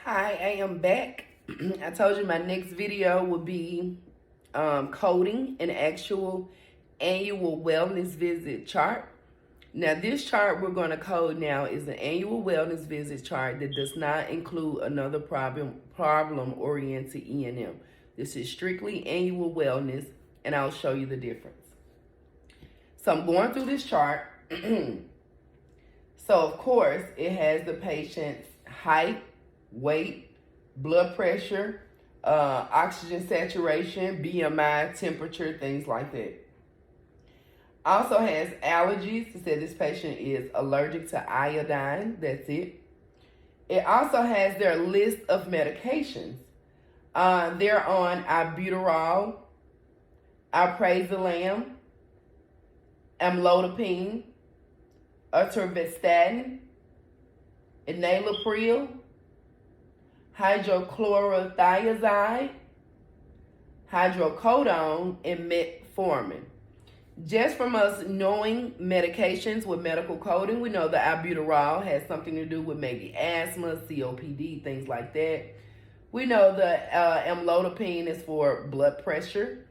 Hi, I am back. I told you my next video would be coding an actual annual wellness visit chart. Now, this chart we're going to code now is an annual wellness visit chart that does not include another problem-oriented E&M. This is strictly annual wellness, and I'll show you the difference. So I'm going through this chart. So, of course, it has the patient's height, weight, blood pressure, oxygen saturation, BMI, temperature, things like that. Also has allergies. It said this patient is allergic to iodine. That's it. It also has their list of medications. They're on albuterol, alprazolam, amlodipine, atorvastatin, enalapril, hydrochlorothiazide, hydrocodone, and metformin. Just from us knowing medications with medical coding, we know the albuterol has something to do with maybe asthma, COPD, things like that. We know the amlodipine is for blood pressure.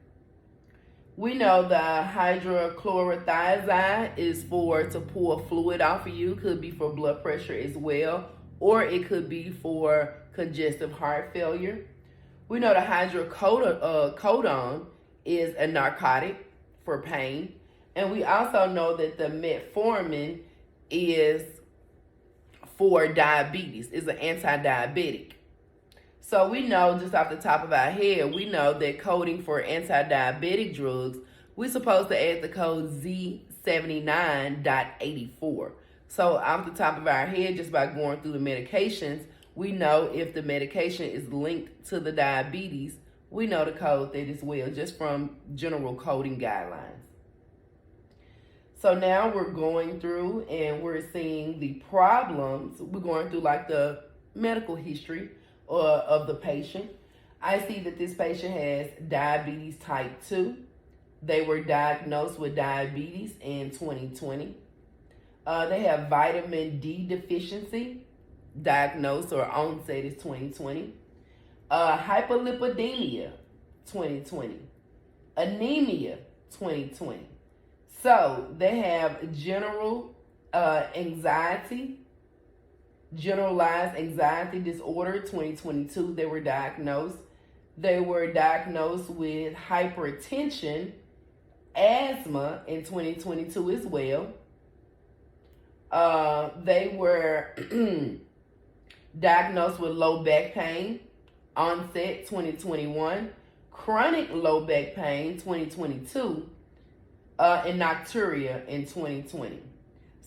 We know the hydrochlorothiazide is to pull fluid off of you. Could be for blood pressure as well, or it could be for congestive heart failure. We know the hydrocodone is a narcotic for pain. And we also know that the metformin is for diabetes, is an anti-diabetic. So we know just off the top of our head, we know that coding for anti-diabetic drugs, we're supposed to add the code Z79.84. So off the top of our head, just by going through the medications, we know if the medication is linked to the diabetes, we know the code that as well, just from general coding guidelines. So now we're going through and we're seeing the problems. We're going through like the medical history of the patient. I see that this patient has diabetes type 2. They were diagnosed with diabetes in 2020. They have vitamin D deficiency, diagnosed or onset is 2020. Hyperlipidemia, 2020. Anemia, 2020. So they have generalized anxiety disorder, 2022. They were diagnosed. They were diagnosed with hypertension, asthma in 2022 as well. They were diagnosed with low back pain, onset 2021, chronic low back pain 2022, and nocturia in 2020.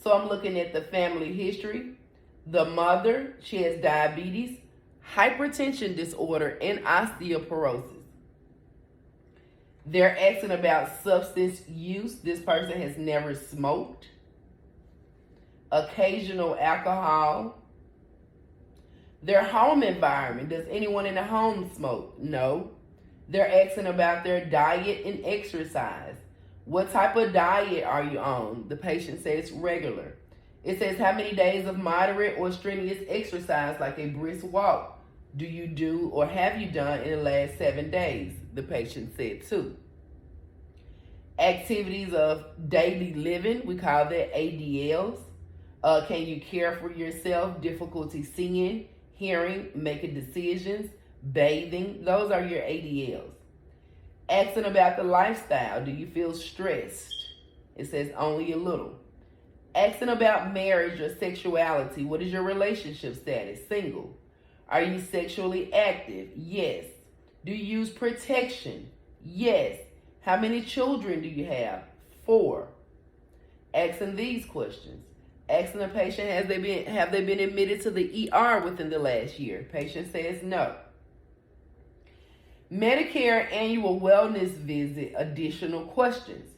So I'm looking at the family history. The mother, she has diabetes, hypertension disorder, and osteoporosis. They're asking about substance use. This person has never smoked. Occasional alcohol. Their home environment. Does anyone in the home smoke? No. They're asking about their diet and exercise. What type of diet are you on? The patient says regular. It says how many days of moderate or strenuous exercise, like a brisk walk, do you do or have you done in the last 7 days? The patient said 2. Activities of daily living, we call that ADLs. Can you care for yourself? Difficulty seeing, hearing, making decisions, bathing. Those are your ADLs. Asking about the lifestyle. Do you feel stressed? It says only a little. Asking about marriage or sexuality. What is your relationship status? Single. Are you sexually active? Yes. Do you use protection? Yes. How many children do you have? 4. Asking these questions. Asking the patient, have they been admitted to the ER within the last year? Patient says no. Medicare annual wellness visit, additional questions.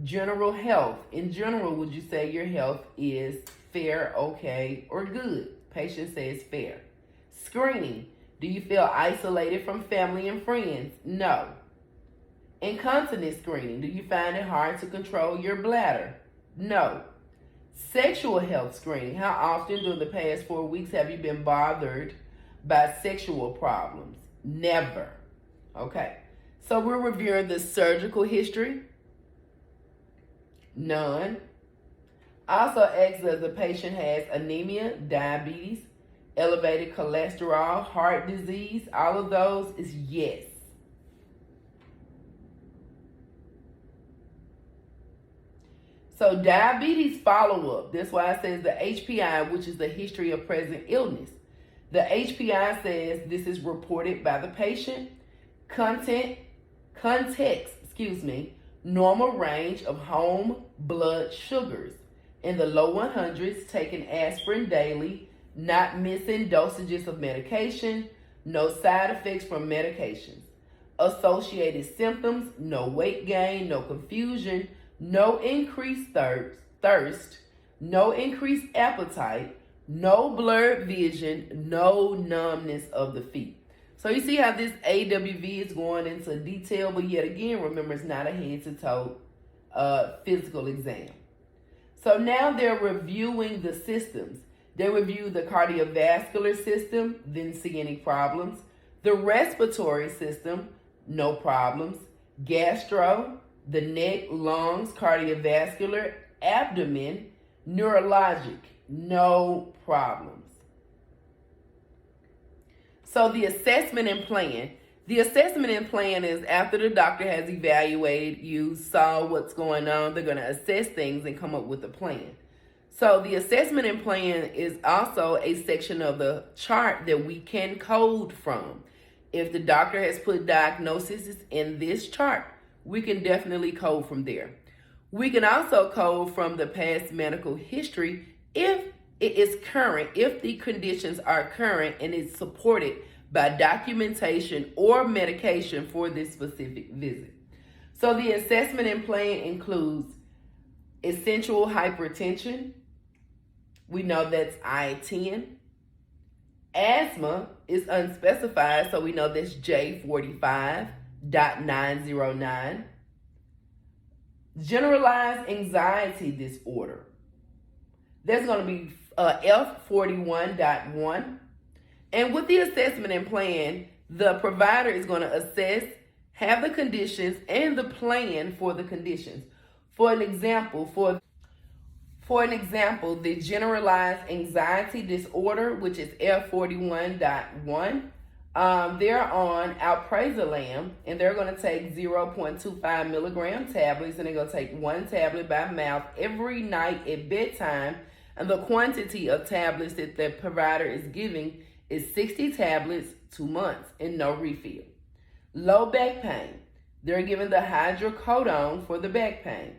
General health. In general, would you say your health is fair, okay, or good? Patient says fair. Screening. Do you feel isolated from family and friends? No. Incontinence screening. Do you find it hard to control your bladder? No. Sexual health screening. How often during the past 4 weeks have you been bothered by sexual problems. Never. Okay. So we're reviewing the surgical history. None. Also asks if the patient has anemia, diabetes, elevated cholesterol, heart disease. All of those is yes. So diabetes follow-up. That's why it says the HPI, which is the history of present illness. The HPI says this is reported by the patient. Context, normal range of home blood sugars in the low 100s, taking aspirin daily, not missing dosages of medication, no side effects from medications. Associated symptoms, no weight gain, no confusion, no increased thirst, no increased appetite, no blurred vision, no numbness of the feet. So you see how this AWV is going into detail, but yet again, remember, it's not a head-to-toe physical exam. So now they're reviewing the systems. They reviewed the cardiovascular system, didn't see any problems. The respiratory system, no problems. Gastro, the neck, lungs, cardiovascular, abdomen, neurologic, no problems. So the assessment and plan. The assessment and plan is after the doctor has evaluated you, saw what's going on, they're going to assess things and come up with a plan. So the assessment and plan is also a section of the chart that we can code from. If the doctor has put diagnoses in this chart, we can definitely code from there. We can also code from the past medical history if it is current, if the conditions are current and it's supported by documentation or medication for this specific visit. So the assessment and plan includes essential hypertension. We know that's I-10. Asthma is unspecified, so we know that's J45.909. Generalized anxiety disorder. There's going to be F41.1. And with the assessment and plan, the provider is going to assess, have the conditions, and the plan for the conditions. For an example, the generalized anxiety disorder, which is F41.1, they're on alprazolam, and they're going to take 0.25 milligram tablets, and they're going to take one tablet by mouth every night at bedtime. And the quantity of tablets that the provider is giving is 60 tablets, 2 months, and no refill. Low back pain. They're given the hydrocodone for the back pain.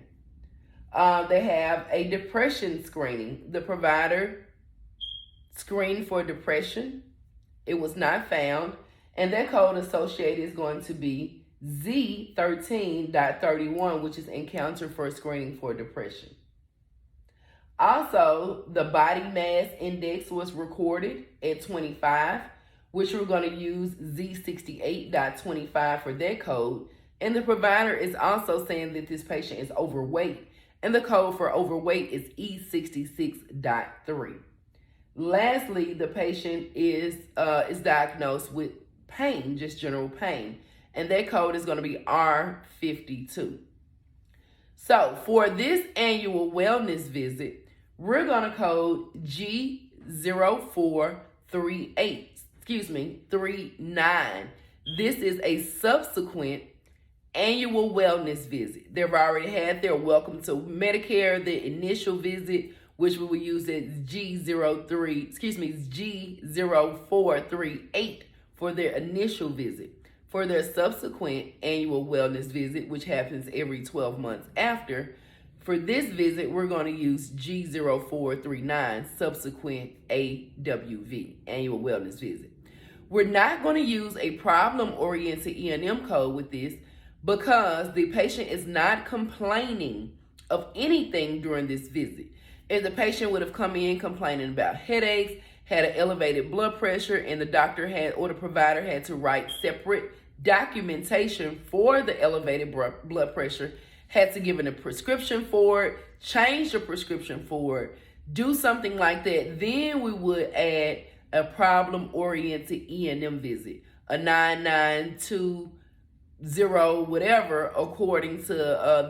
They have a depression screening. The provider screened for depression. It was not found. And their code associated is going to be Z13.31, which is encounter for screening for depression. Also, the body mass index was recorded at 25, which we're going to use Z68.25 for their code. And the provider is also saying that this patient is overweight, and the code for overweight is E66.3. Lastly, the patient is diagnosed with pain, just general pain, and their code is going to be R52. So for this annual wellness visit, we're going to code G0438, 39. This is a subsequent annual wellness visit. They've already had their welcome to Medicare, the initial visit, which we will use as G0438 for their initial visit. For their subsequent annual wellness visit, which happens every 12 months after, for this visit, we're going to use G0439, subsequent AWV, annual wellness visit. We're not going to use a problem-oriented E&M code with this because the patient is not complaining of anything during this visit. If the patient would have come in complaining about headaches, had an elevated blood pressure, and the doctor had or the provider had to write separate documentation for the elevated blood pressure, had to give a prescription for it, change the prescription for it, do something like that, then we would add a problem-oriented E&M visit, a 9920 whatever according to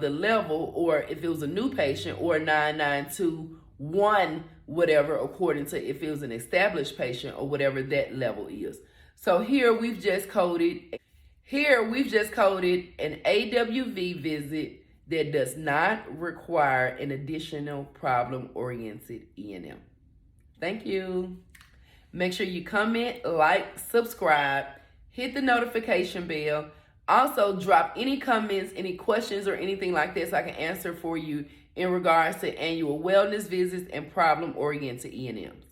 the level, or if it was a new patient, or 9921 whatever according to if it was an established patient, or whatever that level is. So here we've just coded an AWV visit that does not require an additional problem-oriented E&M. Thank you. Make sure you comment, like, subscribe, hit the notification bell. Also, drop any comments, any questions, or anything like this I can answer for you in regards to annual wellness visits and problem-oriented E&Ms.